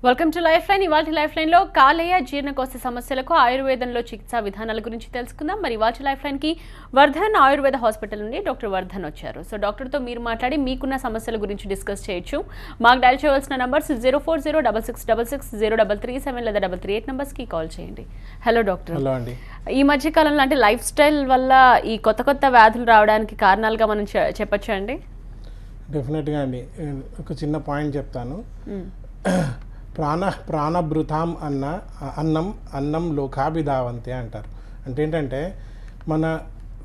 Welcome to life line. ఇవాళ life line లో కాలేయ జీర్ణకోశ సమస్యలకు ఆయుర్వేదంలో చికిత్సా విధానాల గురించి తెలుసుకుందాం. మరి ఇవాళ లైఫ్ లైన్ కి వర్ధన్ ఆయుర్వేద హాస్పిటల్ నుండి డాక్టర్ వర్ధన్ వచ్చారు. సో డాక్టర్ తో మీరు మాట్లాడి మీకున్న సమస్యల గురించి డిస్కస్ చేయొచ్చు. మాకు డయల్ చేయవలసిన నంబర్స్ 04066660337 లేదా 338 నంబర్స్ కి కాల్ చేయండి. Hello doctor. హలో అండి. ఈ మధ్య కాలంలో అంటే లైఫ్ స్టైల్ వల్ల ఈ కొత్త వ్యాధులు రావడానికి కారణాలుగా మనం చెప్పొచ్చా అండి? డెఫినెట్గా అండి. ఒక చిన్న పాయింట్ చెప్తాను. ప్రాణభృతాం అన్నం లోకాభిధావంతే అంటారు. అంటే ఏంటంటే మన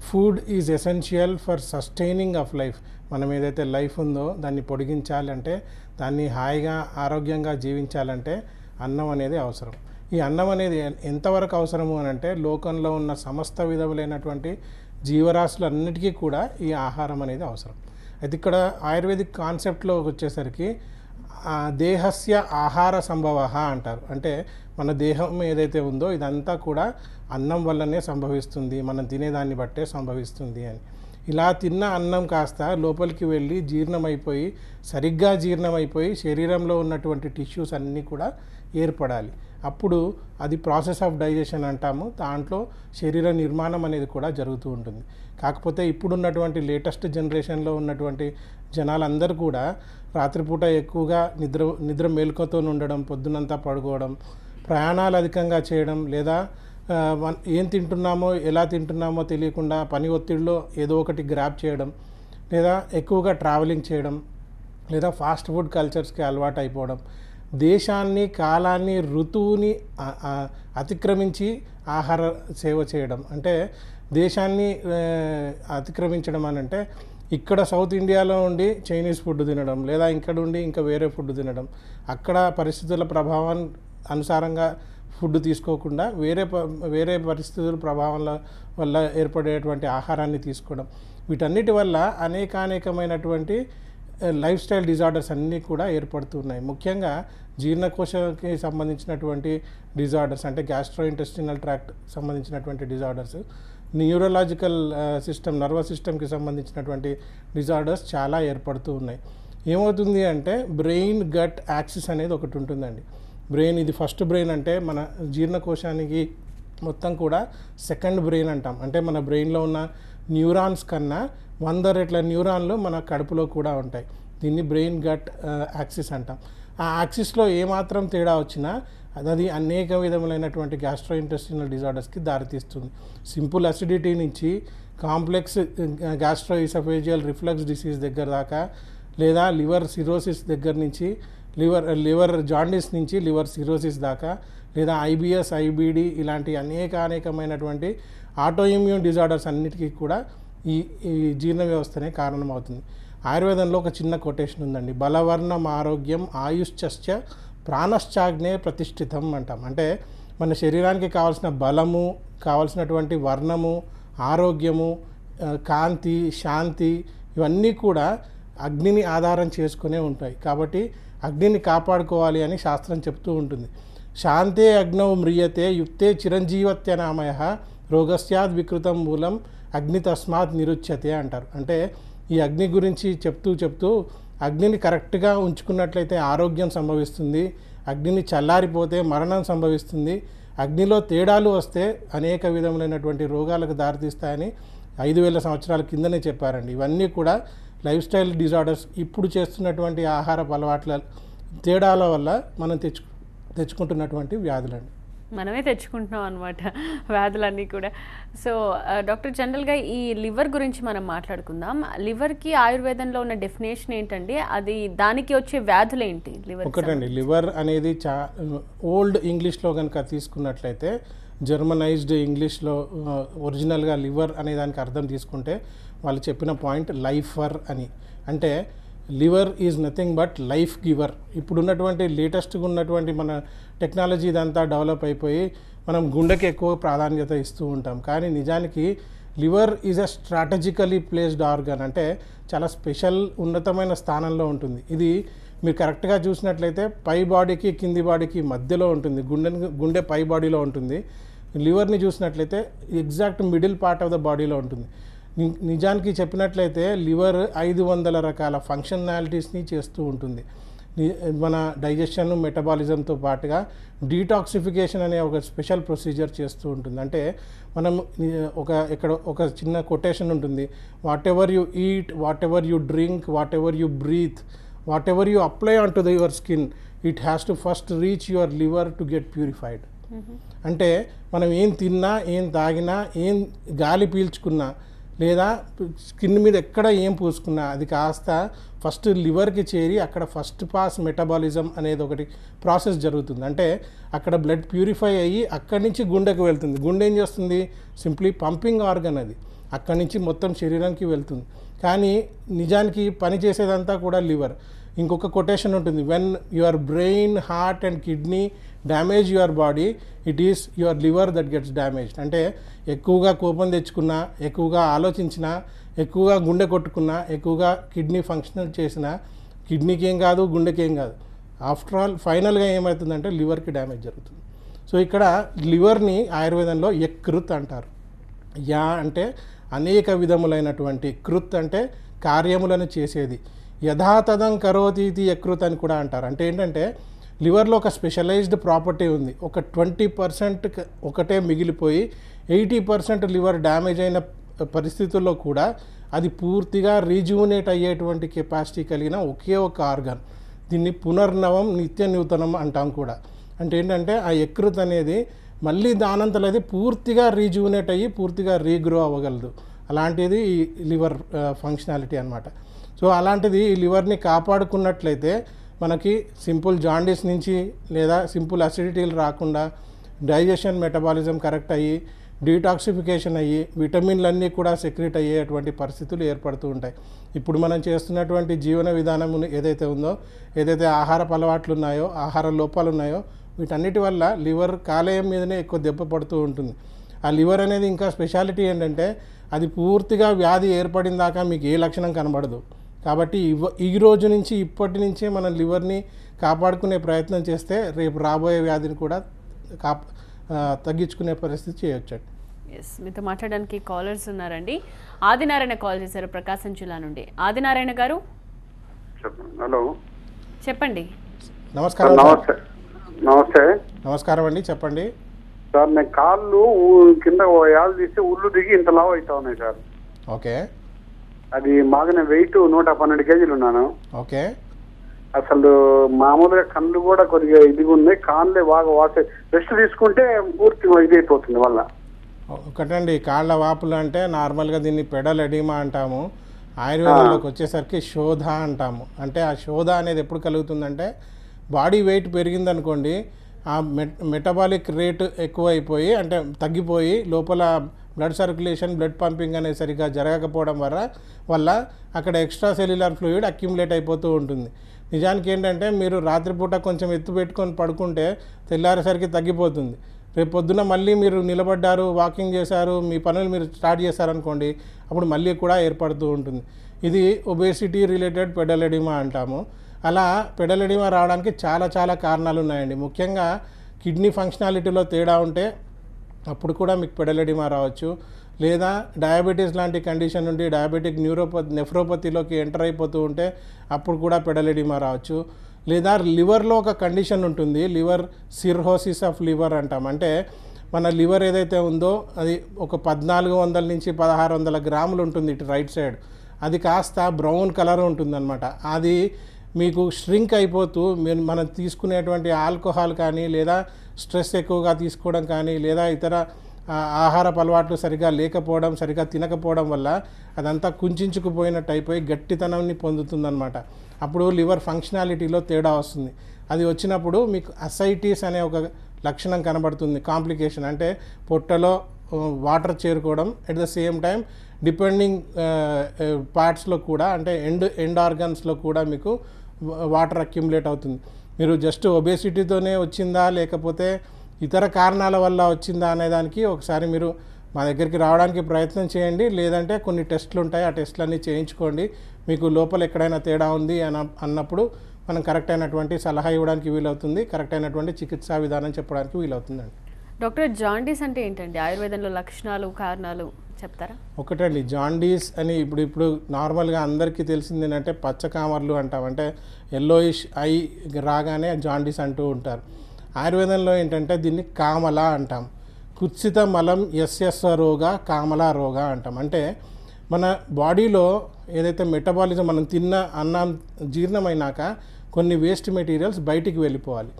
food is essential for sustaining of life. మనం ఏదైతే లైఫ్ ఉందో దాన్ని పొడిగించాలంటే, దాన్ని హాయిగా ఆరోగ్యంగా జీవించాలంటే అన్నం అనేది అవసరం. ఈ అన్నం అనేది ఎంతవరకు అవసరము అని అంటే, లోకంలో ఉన్న సమస్త విధములైనటువంటి జీవరాశులన్నిటికీ కూడా ఈ ఆహారం అనేది అవసరం. అయితే ఇక్కడ ఆయుర్వేదిక్ కాన్సెప్ట్లో వచ్చేసరికి దేహస్య ఆహార సంభవ అంటారు. అంటే మన దేహం ఏదైతే ఉందో ఇదంతా కూడా అన్నం వల్లనే సంభవిస్తుంది, మనం తినేదాన్ని బట్టే సంభవిస్తుంది అని. ఇలా తిన్న అన్నం కాస్త లోపలికి వెళ్ళి జీర్ణమైపోయి, సరిగ్గా జీర్ణమైపోయి శరీరంలో ఉన్నటువంటి టిష్యూస్ అన్నీ కూడా ఏర్పడాలి. అప్పుడు అది ప్రాసెస్ ఆఫ్ డైజెషన్ అంటాము. దాంట్లో శరీర నిర్మాణం అనేది కూడా జరుగుతూ ఉంటుంది. కాకపోతే ఇప్పుడున్నటువంటి లేటెస్ట్ జనరేషన్లో ఉన్నటువంటి జనాలందరూ కూడా రాత్రిపూట ఎక్కువగా నిద్ర మేలుకతో ఉండడం, పొద్దునంతా పడుకోవడం, ప్రయాణాలు అధికంగా చేయడం, లేదా ఏం తింటున్నామో ఎలా తింటున్నామో తెలియకుండా పని ఒత్తిడిలో ఏదో ఒకటి గ్రాబ్ చేయడం, లేదా ఎక్కువగా ట్రావెలింగ్ చేయడం, లేదా ఫాస్ట్ ఫుడ్ కల్చర్స్కి అలవాటు అయిపోవడం, దేశాన్ని, కాలాన్ని, ఋతువుని అతిక్రమించి ఆహార సేవ చేయడం. అంటే దేశాన్ని అతిక్రమించడం అని అంటే ఇక్కడ సౌత్ ఇండియాలో ఉండి చైనీస్ ఫుడ్ తినడం, లేదా ఇక్కడ ఉండి ఇంకా వేరే ఫుడ్ తినడం, అక్కడ పరిస్థితుల ప్రభావం అనుసారంగా ఫుడ్ తీసుకోకుండా వేరే పరిస్థితుల ప్రభావం వల్ల ఏర్పడేటువంటి ఆహారాన్ని తీసుకోవడం, వీటన్నిటి వల్ల అనేకమైనటువంటి లైఫ్ స్టైల్ డిజార్డర్స్ అన్నీ కూడా ఏర్పడుతున్నాయి. ముఖ్యంగా జీర్ణకోశకి సంబంధించినటువంటి డిజార్డర్స్, అంటే గ్యాస్ట్రోఇంటెస్టినల్ ట్రాక్ట్ సంబంధించినటువంటి డిజార్డర్స్, న్యూరలాజికల్ సిస్టమ్, నర్వస్ సిస్టమ్కి సంబంధించినటువంటి డిజార్డర్స్ చాలా ఏర్పడుతూ ఉన్నాయి. ఏమవుతుంది అంటే బ్రెయిన్ గట్ యాక్సిస్ అనేది ఒకటి ఉంటుందండి. బ్రెయిన్, ఇది ఫస్ట్ బ్రెయిన్. అంటే మన జీర్ణకోశానికి మొత్తం కూడా సెకండ్ బ్రెయిన్ అంటాం. అంటే మన బ్రెయిన్లో ఉన్న న్యూరాన్స్ కన్నా 100 రెట్ల న్యూరాన్లు మన కడుపులో కూడా ఉంటాయి. దీన్ని బ్రెయిన్ గట్ యాక్సిస్ అంటాం. ఆ యాక్సిస్లో ఏమాత్రం తేడా వచ్చినా అది అనేక విధములైనటువంటి గ్యాస్ట్రోఇంటెస్టినల్ డిజార్డర్స్కి దారితీస్తుంది. సింపుల్ అసిడిటీ నుంచి కాంప్లెక్స్ గ్యాస్ట్రోఇసోఫేజియల్ రిఫ్లక్స్ డిసీజ్ దగ్గర దాకా, లేదా లివర్ సిరోసిస్ దగ్గర నుంచి లివర్ జాండిస్ నుంచి లివర్ సిరోసిస్ దాకా, లేదా ఐబిఎస్, ఐబిడి ఇలాంటి అనేకమైనటువంటి ఆటోఇమ్యూన్ డిజార్డర్స్ అన్నిటికీ కూడా ఈ జీర్ణ వ్యవస్థనే కారణమవుతుంది. ఆయుర్వేదంలో ఒక చిన్న కొటేషన్ ఉందండి, బలవర్ణం ఆరోగ్యం ఆయుశ్చ ప్రాణశ్చాగ్నే ప్రతిష్ఠితం అంటాం. అంటే మన శరీరానికి కావాల్సిన బలము, కావాల్సినటువంటి వర్ణము, ఆరోగ్యము, కాంతి, శాంతి ఇవన్నీ కూడా అగ్నిని ఆధారం చేసుకునే ఉంటాయి. కాబట్టి అగ్నిని కాపాడుకోవాలి అని శాస్త్రం చెప్తూ ఉంటుంది. శాంతే అగ్నౌ మ్రియతే యుక్తే చిరంజీవత్యనామయ రోగస్యాద్ వికృతం మూలం అగ్ని తస్మాత్ నిరుచ్యతే అంటారు. అంటే ఈ అగ్ని గురించి చెప్తూ అగ్నిని కరెక్ట్గా ఉంచుకున్నట్లయితే ఆరోగ్యం సంభవిస్తుంది, అగ్నిని చల్లారిపోతే మరణం సంభవిస్తుంది, అగ్నిలో తేడాలు వస్తే అనేక విధములైనటువంటి రోగాలకు దారితీస్తాయని 5000 సంవత్సరాల కిందనే చెప్పారండి. ఇవన్నీ కూడా లైఫ్ స్టైల్ డిజార్డర్స్, ఇప్పుడు చేస్తున్నటువంటి ఆహారపు అలవాట్ల తేడాల వల్ల మనం తెచ్చుకుంటున్నటువంటి వ్యాధులండి. మనమే తెచ్చుకుంటున్నాం అనమాట వ్యాధులన్నీ కూడా. సో డాక్టర్, జనరల్గా ఈ లివర్ గురించి మనం మాట్లాడుకుందాం. లివర్కి ఆయుర్వేదంలో ఉన్న డెఫినేషన్ ఏంటండి? అది దానికి వచ్చే వ్యాధులు ఏంటి? లివర్ ఒకటండి, లివర్ అనేది ఓల్డ్ ఇంగ్లీష్లో కనుక తీసుకున్నట్లయితే, జర్మనైజ్డ్ ఇంగ్లీష్లో ఒరిజినల్గా లివర్ అనే దానికి అర్థం తీసుకుంటే వాళ్ళు చెప్పిన పాయింట్ లైఫర్ అని. అంటే liver is nothing but life giver. ఇప్పుడున్నటువంటి లేటెస్ట్గా ఉన్నటువంటి మన టెక్నాలజీ ఇదంతా డెవలప్ అయిపోయి మనం గుండెకి ఎక్కువ ప్రాధాన్యత ఇస్తూ ఉంటాం. కానీ నిజానికి liver is a strategically placed organ. అంటే చాలా స్పెషల్, ఉన్నతమైన స్థానంలో ఉంటుంది. ఇది మీరు కరెక్ట్గా చూసినట్లయితే పై బాడీకి కింది బాడీకి మధ్యలో ఉంటుంది. గుండె పై బాడీలో ఉంటుంది. లివర్ని చూసినట్లయితే exact middle part of the బాడీలో ఉంటుంది. నిజానికి చెప్పినట్లయితే లివర్ 500 రకాల ఫంక్షనాలిటీస్ని చేస్తూ ఉంటుంది. మన డైజెషన్ మెటబాలిజంతో పాటుగా డీటాక్సిఫికేషన్ అనే ఒక స్పెషల్ ప్రొసీజర్ చేస్తూ ఉంటుంది. అంటే మనం ఒక చిన్న కొటేషన్ ఉంటుంది, what ever you eat, what ever you drink, what ever you breath, what ever you apply on to your skin, it has to first reach your liver to get purified. అంటే మనం ఏం తిన్నా, ఏం తాగినా, ఏం గాలి పీల్చుకున్నా, లేదా స్కిన్ మీద ఎక్కడ ఏం పూసుకున్నా అది కాస్త ఫస్ట్ లివర్కి చేరి అక్కడ ఫస్ట్ పాస్ మెటబాలిజం అనేది ఒకటి ప్రాసెస్ జరుగుతుంది. అంటే అక్కడ బ్లడ్ ప్యూరిఫై అయ్యి అక్కడి నుంచి గుండెకు వెళ్తుంది. గుండె ఏం చేస్తుంది, సింప్లీ పంపింగ్ ఆర్గన్ అది, అక్కడి నుంచి మొత్తం శరీరానికి వెళ్తుంది. కానీ నిజానికి పని చేసేదంతా కూడా లివర్. ఇంకొక కొటేషన్ ఉంటుంది, when your brain, heart and kidney damage your body, it is your liver that gets damaged. అంటే ఎక్కువగా కోపం తెచ్చుకున్నా, ఎక్కువగా ఆలోచించినా, ఎక్కువగా గుండె కొట్టుకున్నా, ఎక్కువగా కిడ్నీ ఫంక్షనల్ చేసినా కిడ్నీకి ఏం కాదు, గుండెకి ఏం కాదు. ఆఫ్టర్ ఆల్ ఫైనల్గా ఏమవుతుందంటే లివర్కి డ్యామేజ్ జరుగుతుంది. సో ఇక్కడ లివర్ని ఆయుర్వేదంలో యకృత్ అంటారు. యా అంటే అనేక విధములైనటువంటి, కృత్ అంటే కార్యములను చేసేది, యథాతథం కరోతీతి యకృత్ అని కూడా అంటారు. అంటే ఏంటంటే లివర్లో ఒక స్పెషలైజ్డ్ ప్రాపర్టీ ఉంది. ఒక 20% ఒకటే మిగిలిపోయి 80% లివర్ డ్యామేజ్ అయిన పరిస్థితుల్లో కూడా అది పూర్తిగా రీజువనేట్ అయ్యేటువంటి కెపాసిటీ కలిగిన ఒకే ఒక ఆర్గాన్. దీన్ని పునర్నవం, నిత్య నూతనం అంటాం కూడా. అంటే ఏంటంటే ఆ యకృత్ అనేది మళ్ళీ దానంతలో అది పూర్తిగా రీజువనేట్ అయ్యి పూర్తిగా రీగ్రో అవ్వగలదు. అలాంటిది ఈ లివర్ ఫంక్షనాలిటీ అన్నమాట. సో అలాంటిది ఈ లివర్ని కాపాడుకున్నట్లయితే మనకి సింపుల్ జాండీస్ నుంచి లేదా సింపుల్ అసిడిటీలు రాకుండా డైజెషన్ మెటబాలిజం కరెక్ట్ అయ్యి డీటాక్సిఫికేషన్ అయ్యి విటమిన్లన్నీ కూడా సెక్రెట్ అయ్యేటువంటి పరిస్థితులు ఏర్పడుతూ ఉంటాయి. ఇప్పుడు మనం చేస్తున్నటువంటి జీవన విధానం ఏదైతే ఉందో, ఏదైతే ఆహారపు అలవాట్లు ఉన్నాయో, ఆహార లోపాలు ఉన్నాయో, వీటన్నిటి వల్ల లివర్ కాలేయం మీదనే ఎక్కువ దెబ్బ పడుతూ ఉంటుంది. ఆ లివర్ అనేది ఇంకా స్పెషాలిటీ ఏంటంటే అది పూర్తిగా వ్యాధి ఏర్పడిన దాకా మీకు ఏ లక్షణం కనబడదు. కాబట్టి ఈ రోజు నుంచి ఇప్పటి నుంచే మనం లివర్ని కాపాడుకునే ప్రయత్నం చేస్తే రేపు రాబోయే వ్యాధిని కూడా తగ్గించుకునే పరిస్థితి చేయొచ్చు. ఎస్, మీతో మాట్లాడడానికి కాలర్స్ ఉన్నారండి. ఆదినారాయణ కాల్ చేశారు ప్రకాశం జిల్లా నుండి. ఆదినారాయణ గారు, హలో, చెప్పండి. నమస్కారం. నమస్తే. నమస్కారం అండి, చెప్పండి సార్. నేను కాళ్ళు కింద యాలు తీసి ఉళ్ళు దిగి ఇంత లావు అవుతా ఉన్నాయి సార్. ఓకే. అది మాగానే వెయిట్ 112 కేజీలు ఉన్నాను. ఓకే. అసలు మామూలుగా కళ్ళు కూడా కొద్దిగా ఇదిగా ఉన్నాయి, కాళ్ళే బాగా వాసే. రెస్ట్ తీసుకుంటే పూర్తిగా ఇది అయిపోతుంది వల్ల. ఒకటండి, కాళ్ళ వాపులు అంటే నార్మల్గా దీన్ని పెడల్ ఎడిమా అంటాము. ఆయుర్వేదంలోకి వచ్చేసరికి శోధ అంటాము. అంటే ఆ శోధ అనేది ఎప్పుడు కలుగుతుందంటే బాడీ వెయిట్ పెరిగిందనుకోండి, ఆ మెటబాలిక్ రేటు ఎక్కువ అయిపోయి, అంటే తగ్గిపోయి లోపల బ్లడ్ సర్క్యులేషన్, బ్లడ్ పంపింగ్ అనేది సరిగ్గా జరగకపోవడం వల్ల అక్కడ ఎక్స్ట్రా సెల్యులర్ ఫ్లూయిడ్ అక్యుములేట్ అయిపోతూ ఉంటుంది. నిజానికి ఏంటంటే మీరు రాత్రిపూట కొంచెం ఎత్తు పెట్టుకొని పడుకుంటే తెల్లారేసరికి తగ్గిపోతుంది. రేపు పొద్దున మళ్ళీ మీరు నిలబడ్డారు, వాకింగ్ చేశారు, మీ పనులు మీరు స్టార్ట్ చేశారనుకోండి, అప్పుడు మళ్ళీ కూడా ఏర్పడుతూ ఉంటుంది. ఇది ఒబేసిటీ రిలేటెడ్ పెడల్ ఎడిమా అంటాము. అలా పెడల్ ఎడిమా రావడానికి చాలా కారణాలు ఉన్నాయండి. ముఖ్యంగా కిడ్నీ ఫంక్షనాలిటీలో తేడా ఉంటే అప్పుడు కూడా మీకు పెడల్ ఎడిమా రావచ్చు. లేదా డయాబెటీస్ లాంటి కండిషన్ నుండి డయాబెటిక్ నెఫ్రోపతిలోకి ఎంటర్ అయిపోతూ ఉంటే అప్పుడు కూడా పెడల్ ఎడిమా రావచ్చు. లేదా లివర్లో ఒక కండిషన్ ఉంటుంది, లివర్ సిర్హోసిస్ ఆఫ్ లివర్ అంటాం. అంటే మన లివర్ ఏదైతే ఉందో అది ఒక 1400 నుంచి 1600 గ్రాములు ఉంటుంది ఇటు రైట్ సైడ్. అది కాస్త బ్రౌన్ కలర్ ఉంటుందన్నమాట. అది మీకు ష్రింక్ అయిపోతూ మనం తీసుకునేటువంటి ఆల్కహాల్ కానీ, లేదా స్ట్రెస్ ఎక్కువగా తీసుకోవడం కానీ, లేదా ఇతర ఆహారపు అలవాట్లు సరిగా లేకపోవడం, సరిగా తినకపోవడం వల్ల అదంతా కుంచుకుపోయినట్టు అయిపోయి గట్టితనాన్ని పొందుతుందన్నమాట. అప్పుడు లివర్ ఫంక్షనాలిటీలో తేడా వస్తుంది. అది వచ్చినప్పుడు మీకు అసైటిస్ అనే ఒక లక్షణం కనబడుతుంది, కాంప్లికేషన్. అంటే పొట్టలో వాటర్ చేరుకోవడం, at the same time depending పార్ట్స్లో కూడా, అంటే ఎండ్ ఆర్గన్స్లో కూడా మీకు వాటర్ అక్యుములేట్ అవుతుంది. మీరు జస్ట్ ఒబేసిటీతోనే వచ్చిందా లేకపోతే ఇతర కారణాల వల్ల వచ్చిందా అనేదానికి ఒకసారి మీరు మా దగ్గరికి రావడానికి ప్రయత్నం చేయండి. లేదంటే కొన్ని టెస్టులు ఉంటాయి, ఆ టెస్టులన్నీ చేయించుకోండి. మీకు లోపల ఎక్కడైనా తేడా ఉంది అన్నప్పుడు మనం కరెక్ట్ అయినటువంటి సలహా ఇవ్వడానికి వీలవుతుంది, కరెక్ట్ అయినటువంటి చికిత్సా విధానం చెప్పడానికి వీలవుతుందండి. డాక్టర్ జాండీస్ అంటే ఏంటండి? ఆయుర్వేదంలో లక్షణాలు, కారణాలు చెప్తారా? ఒకటండి, జాండీస్ అని ఇప్పుడు నార్మల్గా అందరికీ తెలిసింది ఏంటంటే పచ్చకామర్లు అంటాం, అంటే ఎల్లోయిష్ ఐ రాగానే జాండీస్ అంటూ ఉంటారు. ఆయుర్వేదంలో ఏంటంటే దీన్ని కామల అంటాం. కుత్సిత మలం యస్యస్వ రోగ కామల రోగ అంటాం. అంటే మన బాడీలో ఏదైతే మెటబాలిజం, మనం తిన్న అన్నం జీర్ణమైనాక కొన్ని వేస్ట్ మెటీరియల్స్ బయటికి వెళ్ళిపోవాలి,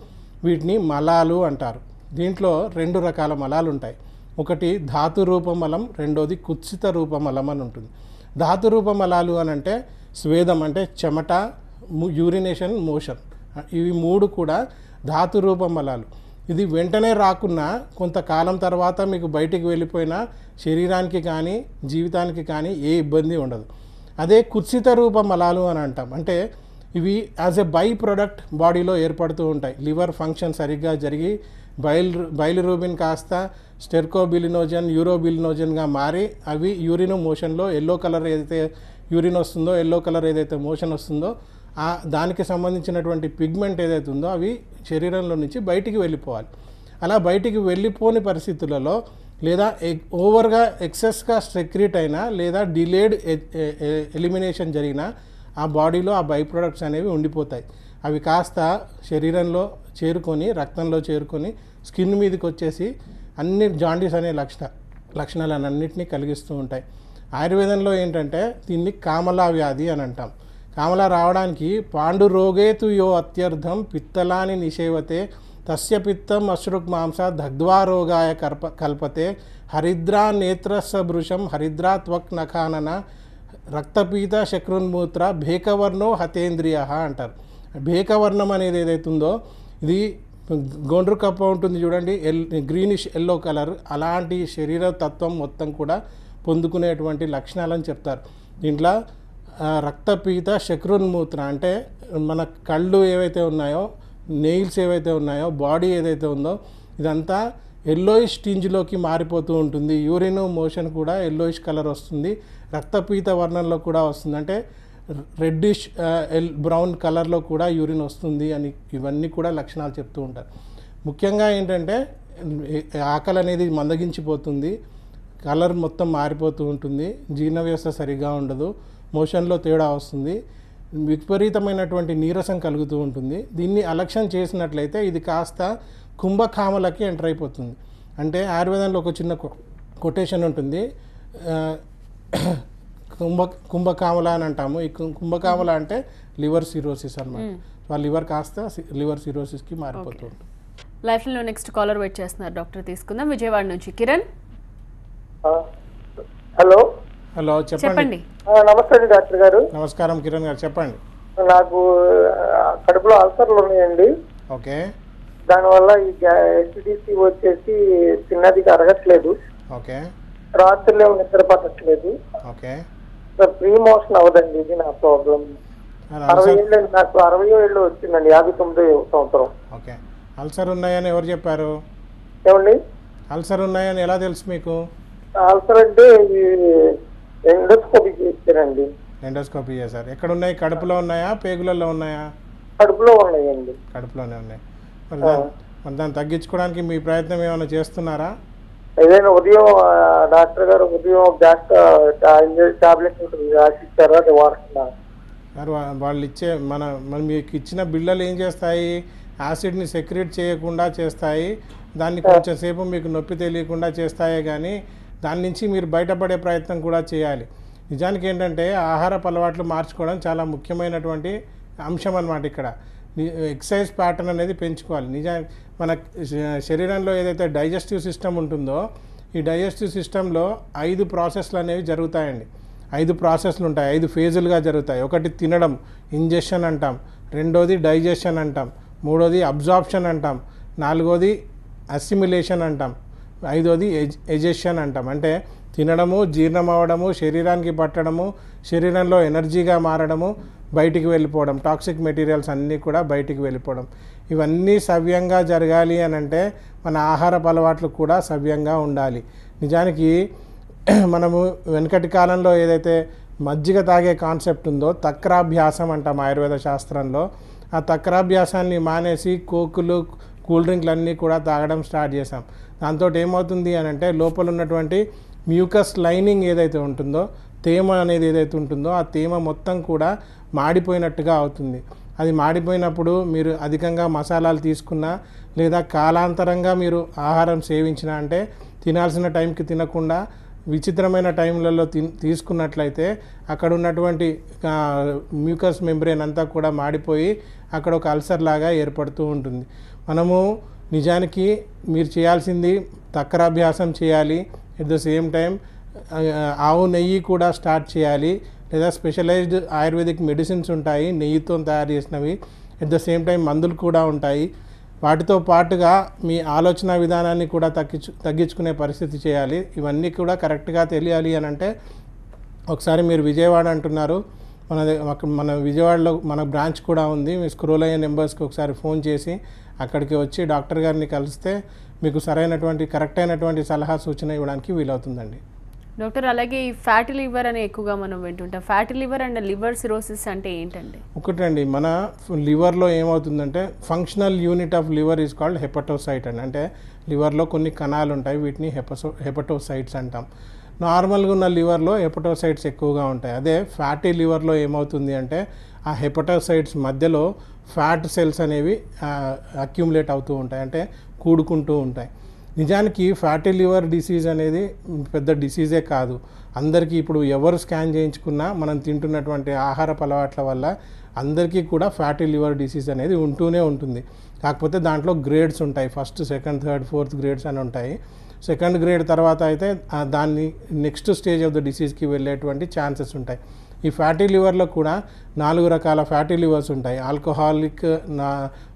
వీటిని మలాలు అంటారు. దీంట్లో 2 రకాల మలాలు ఉంటాయి. ఒకటి ధాతు రూప మలం, రెండోది కుత్సిత రూప మలం అని ఉంటుంది. ధాతు రూప మలాలు అని అంటే స్వేదం, అంటే చెమట, యూరినేషన్, మోషన్, ఇవి 3 కూడా ధాతు రూప మలాలు. ఇది వెంటనే రాకున్నా కొంతకాలం తర్వాత మీకు బయటికి వెళ్ళిపోయినా శరీరానికి కానీ జీవితానికి కానీ ఏ ఇబ్బంది ఉండదు. అదే కుత్సిత రూప మలాలు అని అంటాం. అంటే ఇవి యాజ్ ఎ బై ప్రొడక్ట్ బాడీలో ఏర్పడుతూ ఉంటాయి. లివర్ ఫంక్షన్ సరిగ్గా జరిగి బైలిరూబిన్ కాస్త స్టెర్కోబిలినోజన్, యూరోబిలినోజన్గా మారి అవి యూరిన్ మోషన్లో ఎల్లో కలర్ ఏదైతే యూరిన్ వస్తుందో, ఎల్లో కలర్ ఏదైతే మోషన్ వస్తుందో, దానికి సంబంధించినటువంటి పిగ్మెంట్ ఏదైతే ఉందో అవి శరీరంలో నుంచి బయటికి వెళ్ళిపోవాలి. అలా బయటికి వెళ్ళిపోని పరిస్థితులలో లేదా ఓవర్గా ఎక్సెస్గా సెక్రీట్ అయినా లేదా డిలేడ్ ఎలిమినేషన్ జరిగినా ఆ బాడీలో ఆ బై ప్రొడక్ట్స్ అనేవి ఉండిపోతాయి. అవి కాస్త శరీరంలో చేరుకొని, రక్తంలో చేరుకొని స్కిన్ మీదకి వచ్చేసి అన్ని జాండీస్ అనే లక్షణాలన్నింటినీ కలిగిస్తూ ఉంటాయి. ఆయుర్వేదంలో ఏంటంటే దీన్ని కామలా వ్యాధి అని అంటాం. కామలా రావడానికి పాండు రోగేతు యో అత్యర్థం పిత్తలాని నిషేవతే తస్య పిత్తం అశ్రుక్ మాంస దగ్ధ్వా రోగాయ కల్పతే హరిద్రా నేత్రస్స భృశం హరిద్రా త్వక్ నఖానన రక్తపీత శక్రున్మూత్ర భేకవర్ణో హతేంద్రియ అంటారు. భేకవర్ణం అనేది ఏదైతే ఉందో ఇది గొండ్రు కప్ప ఉంటుంది చూడండి, గ్రీనిష్ ఎల్లో కలర్, అలాంటి శరీర తత్వం మొత్తం కూడా పొందుకునేటువంటి లక్షణాలని చెప్తారు. దీంట్లో రక్తపీత శక్రున్మూత్ర అంటే మన కళ్ళు ఏవైతే ఉన్నాయో, నెయిల్స్ ఏవైతే ఉన్నాయో, బాడీ ఏదైతే ఉందో ఇదంతా ఎల్లోయిష్ టింజ్లోకి మారిపోతూ ఉంటుంది. యూరిన్ మోషన్ కూడా ఎల్లోయిష్ కలర్ వస్తుంది, రక్తపీత వర్ణంలో కూడా వస్తుంది, అంటే రెడ్డిష్ బ్రౌన్ కలర్లో కూడా యూరిన్ వస్తుంది అని ఇవన్నీ కూడా లక్షణాలు చెప్తూ ఉంటారు. ముఖ్యంగా ఏంటంటే ఆకలి అనేది మందగించిపోతుంది, కలర్ మొత్తం మారిపోతూ ఉంటుంది, జీర్ణ వ్యవస్థ సరిగా ఉండదు, మోషన్లో తేడా వస్తుంది, విపరీతమైనటువంటి నీరసం కలుగుతూ ఉంటుంది. దీన్ని అలక్ష్యం చేసినట్లయితే ఇది కాస్త కుంభకామలకి ఎంటర్ అయిపోతుంది. అంటే ఆయుర్వేదంలో ఒక చిన్న కొటేషన్ ఉంటుంది, కుంభకామల అని అంటాము. ఈ కుంభకామల అంటే లివర్ సిరోసిస్ అన్నమాట. ఆ లివర్ కాస్త లివర్ సిరోసిస్కి మారిపోతూ ఉంటుంది. లైఫ్లో నెక్స్ట్ కాలర్ వెయిట్ చేస్తున్నారు డాక్టర్, తీసుకుందాం. విజయవాడ నుంచి కిరణ్. హలో హలో, చెప్పండి. నమస్తే అండి డాక్టర్ గారు. నమస్కారం కిరణ్ గారు, చెప్పండి. నాకు కడుపులో అల్సర్లు ఉన్నాయండి. ఓకే. దానివల్ల ఈ ఎసిడిటీ వచ్చేసి తిన్నది అరగట్లేదు. ఓకే. రాత్రిలో నిద్ర పట్టట్లేదు. ఓకే. ప్రీ మోషన్ అవదండి, ఇది నా ప్రాబ్లం. 60 ఏళ్ళు, నాకు 60 ఏళ్ళు వచ్చిందండి, 59 సంవత్సరం. ఓకే. అల్సర్ ఉన్నాయని ఎవరు చెప్పారు? ఏమండి అల్సర్ ఉన్నాయని ఎలా తెలుసు మీకు? అల్సర్ అంటే ఎండోస్కోపీ చేశారండి. ఎండోస్కోపీ చేశారు. ఎక్కడ ఉన్నాయి? కడుపులో ఉన్నాయా, పేగులలో ఉన్నాయా? కడుపులో ఉన్నాయండి. కడుపులోనే ఉన్నాయి. మరి దాన్ని తగ్గించుకోవడానికి మీ ప్రయత్నం ఏమైనా చేస్తున్నారా? ఏదైనా ఉదయం డాక్టర్ గారు ఉదయం గ్యాస్ టాబ్లెట్ రాసిచ్చారు, అది వాడుతున్నా. వాళ్ళు ఇచ్చే మీకు ఇచ్చిన బిళ్ళలు ఏం చేస్తాయి? యాసిడ్ని సెక్రెట్ చేయకుండా చేస్తాయి, దాన్ని కొంచెం సేపు మీకు నొప్పి తెలియకుండా చేస్తాయే కానీ దాని నుంచి మీరు బయటపడే ప్రయత్నం కూడా చేయాలి. నిజానికి ఏంటంటే ఆహారపు అలవాట్లు మార్చుకోవడం చాలా ముఖ్యమైనటువంటి అంశం అన్నమాట. ఇక్కడ ఎక్సర్సైజ్ ప్యాటర్న్ అనేది పెంచుకోవాలి. నిజానికి మన శరీరంలో ఏదైతే డైజెస్టివ్ సిస్టమ్ ఉంటుందో ఈ డైజెస్టివ్ సిస్టంలో 5 ప్రాసెస్లు అనేవి జరుగుతాయండి. 5 ప్రాసెస్లు ఉంటాయి, 5 ఫేజులుగా జరుగుతాయి. ఒకటి తినడం, ఇంజెషన్ అంటాం, రెండోది డైజెషన్ అంటాం, మూడోది అబ్జార్ప్షన్ అంటాం, నాలుగోది అసిమిలేషన్ అంటాం, ఐదోది ఎజెషన్ అంటాం. అంటే తినడము, జీర్ణం అవ్వడము, శరీరానికి పట్టడము, శరీరంలో ఎనర్జీగా మారడము, బయటికి వెళ్ళిపోవడం, టాక్సిక్ మెటీరియల్స్ అన్నీ కూడా బయటికి వెళ్ళిపోవడం. ఇవన్నీ సవ్యంగా జరగాలి అని అంటే మన ఆహారపు అలవాట్లు కూడా సవ్యంగా ఉండాలి. నిజానికి మనము వెనకటి కాలంలో ఏదైతే మజ్జిగ తాగే కాన్సెప్ట్ ఉందో తక్రాభ్యాసం అంటాం ఆయుర్వేద శాస్త్రంలో. ఆ తక్రాభ్యాసాన్ని మానేసి కోకులు, కూల్ డ్రింక్లు అన్నీ కూడా తాగడం స్టార్ట్ చేసాం. దాంతో ఏమవుతుంది అని అంటే లోపల ఉన్నటువంటి మ్యూకస్ లైనింగ్ ఏదైతే ఉంటుందో, తేమ అనేది ఏదైతే ఉంటుందో ఆ తేమ మొత్తం కూడా మాడిపోయినట్టుగా అవుతుంది. అది మాడిపోయినప్పుడు మీరు అధికంగా మసాలాలు తీసుకున్నా లేదా కాలాంతరంగా మీరు ఆహారం సేవించినా, అంటే తినాల్సిన టైంకి తినకుండా విచిత్రమైన టైంలలో తీసుకున్నట్లయితే అక్కడ ఉన్నటువంటి మ్యూకస్ మెంబ్రేన్ అంతా కూడా మాడిపోయి అక్కడ ఒక అల్సర్ లాగా ఏర్పడుతూ ఉంటుంది. మనము నిజానికి మీరు చేయాల్సింది తక్కరాభ్యాసం చేయాలి. ఎట్ ద సేమ్ టైం ఆవు నెయ్యి కూడా స్టార్ట్ చేయాలి, లేదా స్పెషలైజ్డ్ ఆయుర్వేదిక్ మెడిసిన్స్ ఉంటాయి నెయ్యితో తయారు చేసినవి. ఎట్ ద సేమ్ టైం మందులు కూడా ఉంటాయి. వాటితో పాటుగా మీ ఆలోచన విధానాన్ని కూడా తగ్గించుకునే పరిస్థితి చేయాలి. ఇవన్నీ కూడా కరెక్ట్గా తెలియాలి అని అంటే ఒకసారి మీరు విజయవాడ అంటున్నారు, మన విజయవాడలో మన బ్రాంచ్ కూడా ఉంది. మీ స్క్రోల్ అయ్యే నెంబర్స్కి ఒకసారి ఫోన్ చేసి అక్కడికి వచ్చి డాక్టర్ గారిని కలిస్తే మీకు కరెక్ట్ అయినటువంటి సలహా సూచన ఇవ్వడానికి వీలవుతుందండి. డాక్టర్, అలాగే ఈ ఫ్యాటీ లివర్ అని ఎక్కువగా మనం వింటుంటాం. Fatty liver and liver cirrhosis అంటే ఏంటండి? ఒకటండి, మన లివర్లో ఏమవుతుందంటే functional unit of liver is called hepatocyte అండి. అంటే లివర్లో కొన్ని కణాలు ఉంటాయి, వీటిని హెపటోసైట్స్ అంటాం. నార్మల్గా ఉన్న లివర్లో హెపటోసైట్స్ ఎక్కువగా ఉంటాయి. అదే ఫ్యాటీ లివర్లో ఏమవుతుంది అంటే ఆ హెపటోసైట్స్ మధ్యలో ఫ్యాట్ సెల్స్ అనేవి అక్యుములేట్ అవుతూ ఉంటాయి, అంటే కూడుకుంటూ ఉంటాయి. నిజానికి ఫ్యాటీ లివర్ డిసీజ్ అనేది పెద్ద డిసీజే కాదు. అందరికీ ఇప్పుడు ఎవరు స్కాన్ చేయించుకున్నా మనం తింటున్నటువంటి ఆహారపు అలవాట్ల వల్ల అందరికీ కూడా ఫ్యాటీ లివర్ డిసీజ్ అనేది ఉంటూనే ఉంటుంది. కాకపోతే దాంట్లో గ్రేడ్స్ ఉంటాయి, first, second, third, fourth grades అని ఉంటాయి. సెకండ్ గ్రేడ్ తర్వాత అయితే దాన్ని నెక్స్ట్ స్టేజ్ ఆఫ్ ద డిసీజ్కి వెళ్ళేటువంటి ఛాన్సెస్ ఉంటాయి. ఈ ఫ్యాటీ లివర్లో కూడా 4 రకాల ఫ్యాటీ లివర్స్ ఉంటాయి. ఆల్కహాలిక్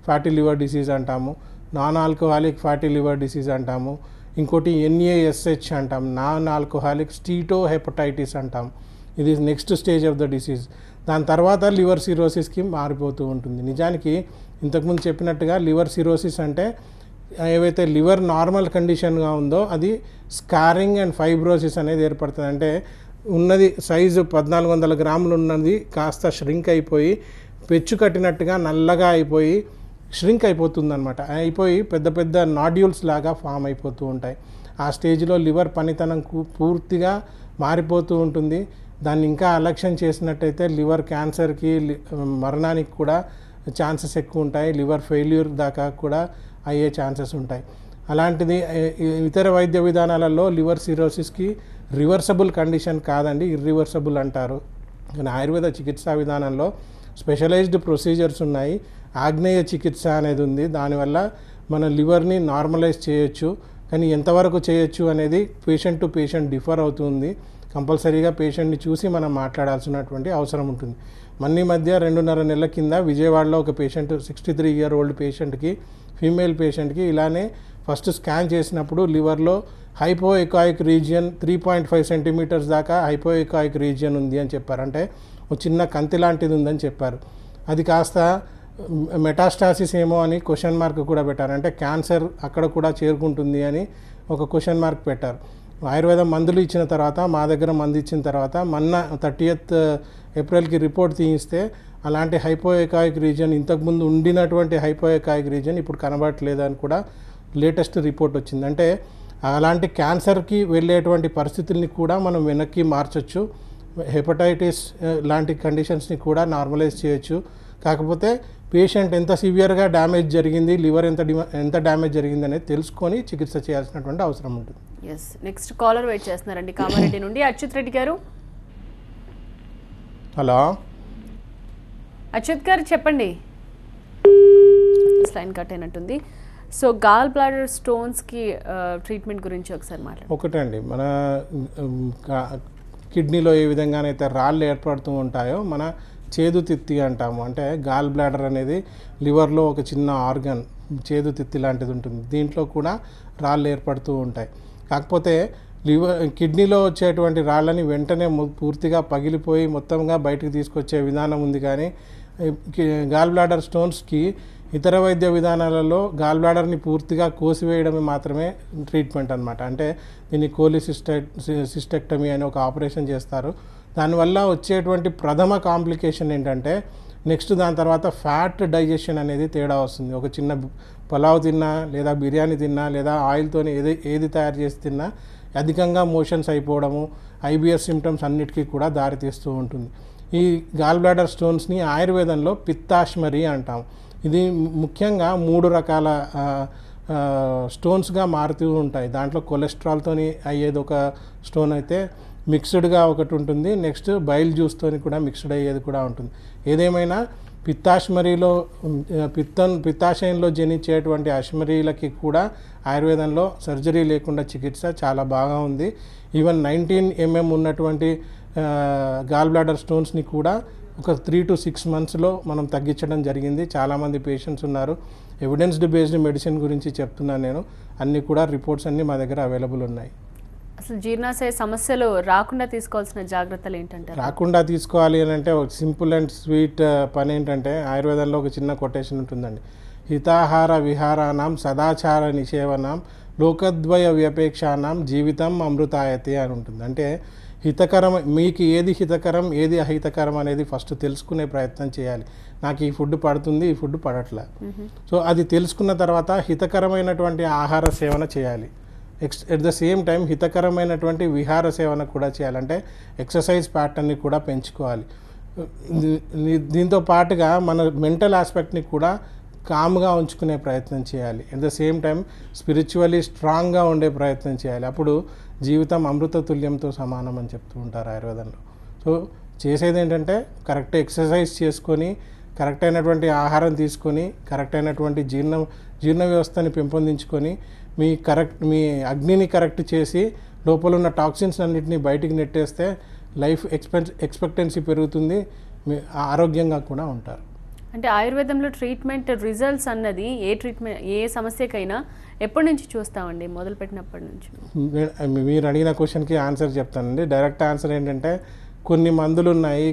ఫ్యాటీ లివర్ డిసీజ్ అంటాము, non alcoholic fatty liver disease అంటాము, ఇంకోటి NASH అంటాం, నాన్ ఆల్కహాలిక్ స్టీటోహెపటైటిస్ అంటాం. ఇది next stage of the disease. దాని తర్వాత లివర్ సిరోసిస్కి మారిపోతూ ఉంటుంది. నిజానికి ఇంతకుముందు చెప్పినట్టుగా లివర్ సిరోసిస్ అంటే ఏవైతే లివర్ నార్మల్ కండిషన్గా ఉందో అది స్కారింగ్ అండ్ ఫైబ్రోసిస్ అనేది ఏర్పడుతుంది. అంటే ఉన్నది సైజు 1400 గ్రాములు ఉన్నది కాస్త ష్రింక్ అయిపోయి పెచ్చు కట్టినట్టుగా నల్లగా అయిపోయి ష్రింక్ అయిపోతుంది అనమాట. అయిపోయి పెద్ద పెద్ద నాడ్యూల్స్ లాగా ఫామ్ అయిపోతూ ఉంటాయి. ఆ స్టేజ్లో లివర్ పనితనం పూర్తిగా మారిపోతూ ఉంటుంది. దాన్ని ఇంకా అలక్ష్యం చేసినట్టయితే లివర్ క్యాన్సర్కి, మరణానికి కూడా ఛాన్సెస్ ఎక్కువ ఉంటాయి. లివర్ ఫెయిల్యూర్ దాకా కూడా అయ్యే ఛాన్సెస్ ఉంటాయి. అలాంటిది ఇతర వైద్య విధానాలలో లివర్ సిరోసిస్కి రివర్సబుల్ కండిషన్ కాదండి, ఇర్రివర్సబుల్ అంటారు. కానీ ఆయుర్వేద చికిత్సా విధానంలో స్పెషలైజ్డ్ ప్రొసీజర్స్ ఉన్నాయి. ఆగ్నేయ చికిత్స అనేది ఉంది. దానివల్ల మన లివర్ని నార్మలైజ్ చేయొచ్చు. కానీ ఎంతవరకు చేయొచ్చు అనేది పేషెంట్ టు పేషెంట్ డిఫర్ అవుతుంది. కంపల్సరీగా పేషెంట్ని చూసి మనం మాట్లాడాల్సినటువంటి అవసరం ఉంటుంది. ఈ మధ్య 2.5 నెలల కింద విజయవాడలో ఒక పేషెంట్, 63 year old పేషెంట్కి, ఫీమేల్ పేషెంట్కి ఇలానే ఫస్ట్ స్కాన్ చేసినప్పుడు లివర్లో హైపోఎకాయిక్ రీజియన్ 3.5 centimeters దాకా హైపోఎకాయిక్ రీజియన్ ఉంది అని చెప్పారు. అంటే ఒక చిన్న కంతి లాంటిది ఉందని చెప్పారు. అది కాస్త మెటాస్టాసిస్ ఏమో అని క్వశ్చన్ మార్క్ కూడా పెట్టారు. అంటే క్యాన్సర్ అక్కడ కూడా చేరుకుంటుంది అని ఒక క్వశ్చన్ మార్క్ పెట్టారు. ఆయుర్వేదం మందులు ఇచ్చిన తర్వాత, మా దగ్గర మందు ఇచ్చిన తర్వాత, మొన్న 30th April రిపోర్ట్ తీయిస్తే అలాంటి హైపోఎకాయిక్ రీజియన్, ఇంతకుముందు ఉండినటువంటి హైపోఎకాయిక్ రీజియన్ ఇప్పుడు కనబడట్లేదు అని కూడా లేటెస్ట్ రిపోర్ట్ వచ్చింది. అంటే అలాంటి క్యాన్సర్కి వెళ్ళేటువంటి పరిస్థితుల్ని కూడా మనం వెనక్కి మార్చొచ్చు. హెపటైటిస్ లాంటి కండిషన్స్ని కూడా నార్మలైజ్ చేయొచ్చు. కాకపోతే పేషెంట్ ఎంత సివియర్గా డ్యామేజ్ జరిగింది, లివర్ ఎంత డ్యామేజ్ జరిగింది అనేది తెలుసుకొని చికిత్స చేయాల్సినటువంటి అవసరం ఉంటుంది. ఎస్, నెక్స్ట్ కాలర్ వెయిట్ చేస్తున్నారండి కామారెడ్డి నుండి. అచ్యుత్ రెడ్డి గారు. హలో అచ్యుత్ గారు చెప్పండి. లైన్ కట్ అయినట్టుంది. సో గాల్ బ్లాడర్ స్టోన్స్కి ట్రీట్మెంట్ గురించి ఒకసారి మాట్లాడండి. ఒకటండి, మన కిడ్నీలో ఏ విధంగానైతే రాళ్ళు ఏర్పడుతూ ఉంటాయో మన చేదు తిత్తి అంటాము. అంటే గాల్ బ్లాడర్ అనేది లివర్లో ఒక చిన్న ఆర్గన్, చేదు తిత్తి లాంటిది ఉంటుంది. దీంట్లో కూడా రాళ్ళు ఏర్పడుతూ ఉంటాయి. కాకపోతే కిడ్నీలో వచ్చేటువంటి రాళ్ళని వెంటనే పూర్తిగా పగిలిపోయి మొత్తంగా బయటకు తీసుకొచ్చే విధానం ఉంది. కానీ గాల్ బ్లాడర్ స్టోన్స్కి ఇతర వైద్య విధానాలలో గాల్ బ్లాడర్ని పూర్తిగా కోసివేయడమే మాత్రమే ట్రీట్మెంట్ అనమాట. అంటే దీన్ని కోలిసిస్టెక్టమీ అని ఒక ఆపరేషన్ చేస్తారు. దానివల్ల వచ్చేటువంటి ప్రథమ కాంప్లికేషన్ ఏంటంటే నెక్స్ట్ దాని తర్వాత ఫ్యాట్ డైజెషన్ అనేది తేడా వస్తుంది. ఒక చిన్న పులావ్ తిన్నా లేదా బిర్యానీ తిన్నా లేదా ఆయిల్తో ఏది తయారు చేసి తిన్నా అధికంగా మోషన్స్ అయిపోవడము, ఐబిఎస్ సిమ్టమ్స్ అన్నిటికీ కూడా దారితీస్తూ ఉంటుంది. ఈ గాల్ బ్లాడర్ స్టోన్స్ని ఆయుర్వేదంలో పిత్తాష్మరి అంటాం. ఇది ముఖ్యంగా 3 రకాల స్టోన్స్గా మారుతూ ఉంటాయి. దాంట్లో కొలెస్ట్రాల్తో అయ్యేది ఒక స్టోన్ అయితే మిక్స్డ్గా ఒకటి ఉంటుంది, నెక్స్ట్ బైల్ జ్యూస్తోని కూడా మిక్స్డ్ అయ్యేది కూడా ఉంటుంది. ఏదేమైనా పిత్తాష్మరిలో పిత్తాశయంలో జనించేటువంటి అష్మరీలకి కూడా ఆయుర్వేదంలో సర్జరీ లేకుండా చికిత్స చాలా బాగా ఉంది. ఈవెన్ 19 mm ఉన్నటువంటి గాల్ బ్లాడర్ స్టోన్స్ని కూడా ఒక 3 to 6 monthsలో మనం తగ్గించడం జరిగింది. చాలామంది పేషెంట్స్ ఉన్నారు. ఎవిడెన్స్డ్ బేస్డ్ మెడిసిన్ గురించి చెప్తున్నాను నేను. అన్నీ కూడా రిపోర్ట్స్ అన్నీ మా దగ్గర అవైలబుల్ ఉన్నాయి. అసలు జీర్ణాశయ సమస్యలు రాకుండా తీసుకోవాల్సిన జాగ్రత్తలు ఏంటంటే? రాకుండా తీసుకోవాలి అని అంటే ఒక సింపుల్ అండ్ స్వీట్ పని ఏంటంటే ఆయుర్వేదంలో ఒక చిన్న కొటేషన్ ఉంటుందండి. హితాహార విహారానాం సదాచార నిషేవనాం లోకద్వయ వ్యపేక్షానాం జీవితం అమృతాయతే అని ఉంటుంది. అంటే హితకరం, మీకు ఏది హితకరం ఏది అహితకరం అనేది ఫస్ట్ తెలుసుకునే ప్రయత్నం చేయాలి. నాకు ఈ ఫుడ్ పడుతుంది, ఈ ఫుడ్ పడట్లా. సో అది తెలుసుకున్న తర్వాత హితకరమైనటువంటి ఆహార సేవన చేయాలి. ఎట్ ద సేమ్ టైం హితకరమైనటువంటి విహార సేవన కూడా చేయాలంటే ఎక్సర్సైజ్ ప్యాటర్న్ని కూడా పెంచుకోవాలి. దీంతో పాటుగా మన మెంటల్ ఆస్పెక్ట్ని కూడా కామ్గా ఉంచుకునే ప్రయత్నం చేయాలి. At the same time spiritually స్ట్రాంగ్గా ఉండే ప్రయత్నం చేయాలి. అప్పుడు జీవితం అమృత తుల్యంతో సమానం అని చెప్తూ ఉంటారు ఆయుర్వేదంలో. సో చేసేది ఏంటంటే కరెక్ట్ ఎక్సర్సైజ్ చేసుకొని, కరెక్ట్ అయినటువంటి ఆహారం తీసుకొని, కరెక్ట్ అయినటువంటి జీర్ణ వ్యవస్థని పెంపొందించుకొని, మీ అగ్నిని కరెక్ట్ చేసి లోపల ఉన్న టాక్సిన్స్ అన్నింటినీ బయటికి నెట్టేస్తే లైఫ్ ఎక్స్పెక్టెన్సీ పెరుగుతుంది, ఆరోగ్యంగా కూడా ఉంటారు. అంటే ఆయుర్వేదంలో ట్రీట్మెంట్ రిజల్ట్స్ అన్నది ఏ సమస్యకైనా ఎప్పటి నుంచి చూస్తామండి? మొదలుపెట్టినప్పటి నుంచి? మీరు అడిగిన క్వశ్చన్కి ఆన్సర్ చెప్తానండి. డైరెక్ట్ ఆన్సర్ ఏంటంటే కొన్ని మందులు ఉన్నాయి,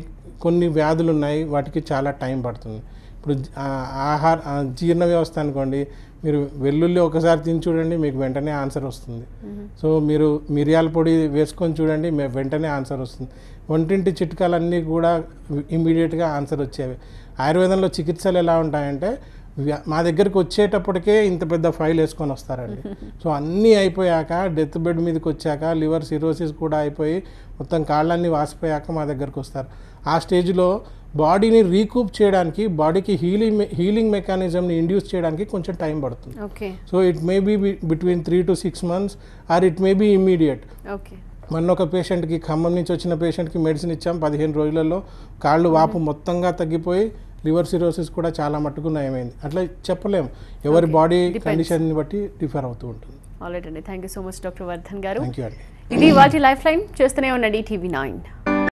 కొన్ని వ్యాధులు ఉన్నాయి, వాటికి చాలా టైం పడుతుంది. ఇప్పుడు జీర్ణ వ్యవస్థ అనుకోండి, మీరు వెల్లుల్లి ఒకసారి తిని చూడండి, మీకు వెంటనే ఆన్సర్ వస్తుంది. సో మీరు మిరియాల పొడి వేసుకొని చూడండి, వెంటనే ఆన్సర్ వస్తుంది. వంటింటి చిట్కాలన్నీ కూడా ఇమీడియట్గా ఆన్సర్ వచ్చేవి. ఆయుర్వేదంలో చికిత్సలు ఎలా ఉంటాయంటే మా దగ్గరికి వచ్చేటప్పటికే ఇంత పెద్ద ఫైల్ వేసుకొని వస్తారండి. సో అన్నీ అయిపోయాక, డెత్ బెడ్ మీదకి వచ్చాక, లివర్ సిరోసిస్ కూడా అయిపోయి మొత్తం కాళ్ళన్నీ వాసిపోయాక మా దగ్గరికి వస్తారు. ఆ స్టేజ్లో బాడీని రీకూప్ చేయడానికి, బాడీకి హీలింగ్ మెకానిజంని ఇండ్యూస్ చేయడానికి కొంచెం టైం పడుతుంది. So it may be between 3 to 6 months or it may be immediate. మొన్న ఒక పేషెంట్కి, ఖమ్మం నుంచి వచ్చిన పేషెంట్కి మెడిసిన్ ఇచ్చాం. 15 రోజులలో కాళ్ళు వాపు మొత్తంగా తగ్గిపోయి లివర్ సిరోసిస్ కూడా చాలా మట్టుకు నయమైంది. అట్లా చెప్పలేము, ఎవరి బాడీ కండిషన్ని బట్టి డిఫర్ అవుతూ ఉంటుంది. ఆల్రైట్ అండి, thank you so much doctor Vardhan గారు. థ్యాంక్ యూ అండి. ఇది వాటి లైఫ్ లైన్. చేస్తూనే ఉండండి టీవీ 9.